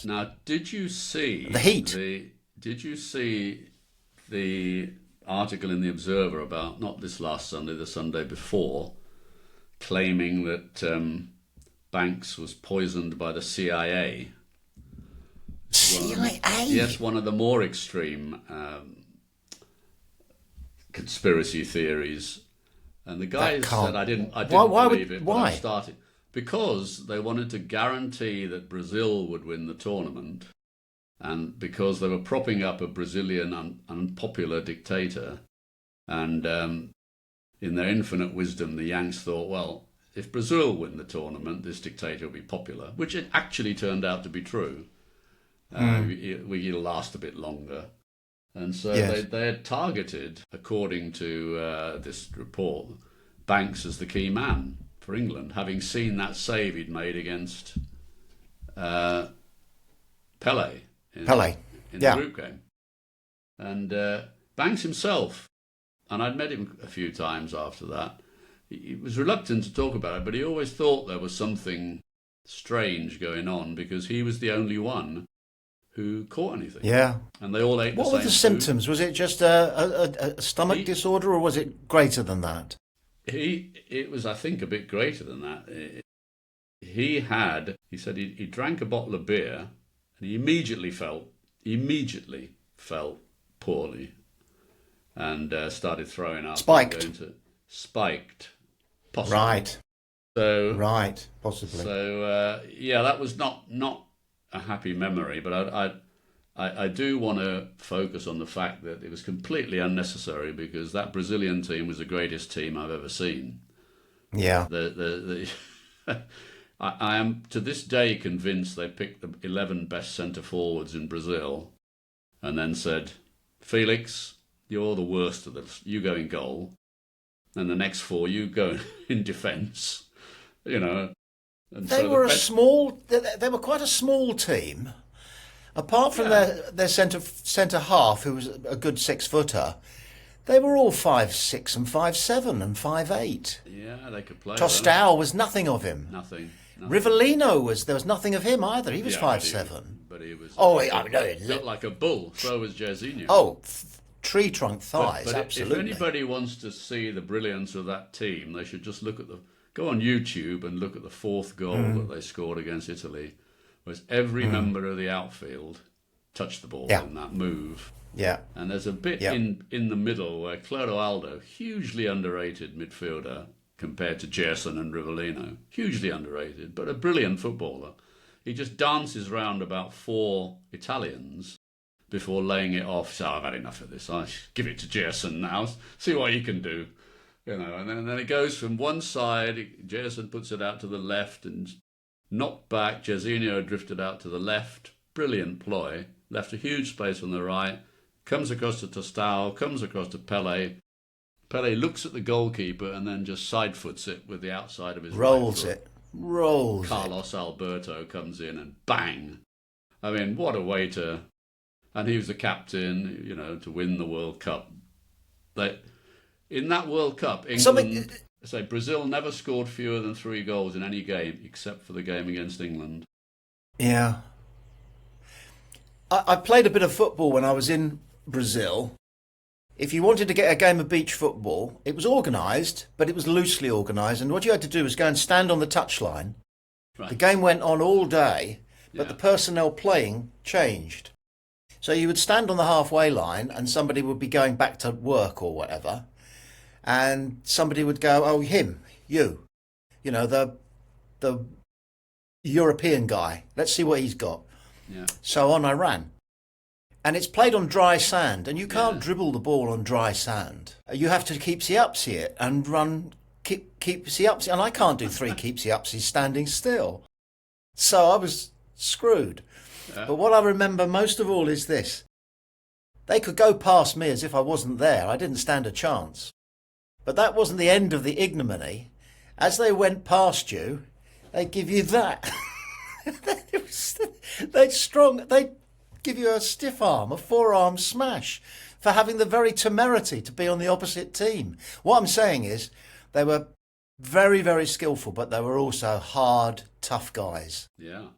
Now, did you see The Heat. did you see the article in the Observer about not this last Sunday, the Sunday before, claiming that Banks was poisoned by the CIA? CIA? Yes, one of the more extreme conspiracy theories. And the That guy said, can't. I Why? didn't Why believe would? it, but I Why? started because they wanted to guarantee that Brazil would win the tournament, and because they were propping up a Brazilian unpopular dictator, and in their infinite wisdom, the Yanks thought, well, if Brazil win the tournament, this dictator will be popular, which it actually turned out to be true. We'll last a bit longer. And so Yes. they had targeted, according to this report, Banks as the key man for England, having seen that save he'd made against Pele Pele. in the Yeah. group game. And Banks himself, and I'd met him a few times after that, he was reluctant to talk about it, but he always thought there was something strange going on because he was the only one who caught anything. Yeah. And they all ate the What were same the food. symptoms? Was it just a stomach He, disorder, or was it greater than that? it was, I think, a bit greater than that. He said he drank a bottle of beer and he immediately felt poorly and started throwing up and Spiked. going to spiked, possibly. Right. So, Right. Possibly. yeah, that was not a happy memory, but I do want to focus on the fact that it was completely unnecessary because that Brazilian team was the greatest team I've ever seen. Yeah. I am to this day convinced they picked the 11 best centre forwards in Brazil and then said, Felix, you're the worst of this. You go in goal. And the next four, you go in defence. You know. And They so were the a best, small. They were quite a small team. Apart from yeah, their centre half, who was a good 6-footer, they were all 5'6" and 5'7" and 5'8". yeah, they could play though. Tostao was nothing of him. Nothing. Rivellino there was nothing of him either. He was Yeah, 5'7". but he was Oh, I know. built like a bull. So was Jairzinho. Oh, tree trunk But, thighs, but if absolutely. anybody wants to see the brilliance of that team, they should just go on YouTube and look at the fourth goal that they scored against Italy, whereas every member of the outfield touched the ball Yeah. in that move. Yeah, And there's a bit yeah. in the middle where Clodoaldo, hugely underrated midfielder compared to Gerson and Rivellino, hugely underrated, but a brilliant footballer. He just dances round about four Italians before laying it off. So I've had enough of this. I give it to Gerson now. See what he can do. And then it goes from one side. Gerson puts it out to the left and knocked back. Jairzinho drifted out to the left. Brilliant ploy. Left a huge space on the right. Comes across to Tostao. Comes across to Pele. Pele looks at the goalkeeper and then just side foots it with the outside of his Rolls right foot. it. Rolls it. Carlos Alberto comes in and bang. I mean, what a way to... And he was the captain, to win the World Cup. In that World Cup, England... Brazil never scored fewer than 3 goals in any game, except for the game against England. Yeah. I played a bit of football when I was in Brazil. If you wanted to get a game of beach football, it was organised, but it was loosely organised. And what you had to do was go and stand on the touchline. Right. The game went on all day, but Yeah. the personnel playing changed. So you would stand on the halfway line and somebody would be going back to work or whatever. And somebody would go, oh, him, you, the European guy. Let's see what he's got. Yeah. So on I ran. And it's played on dry sand, and you can't Yeah. dribble the ball on dry sand. You have to keepsy-upsy it and run keepsy-upsy. And I can't do 3 keepsy-upsies standing still. So I was screwed. Yeah. But what I remember most of all is this. They could go past me as if I wasn't there. I didn't stand a chance. But that wasn't the end of the ignominy. As they went past you, they'd give you that. They'd give you a stiff arm, a forearm smash for having the very temerity to be on the opposite team. What I'm saying is they were very, very skillful, but they were also hard, tough guys. Yeah.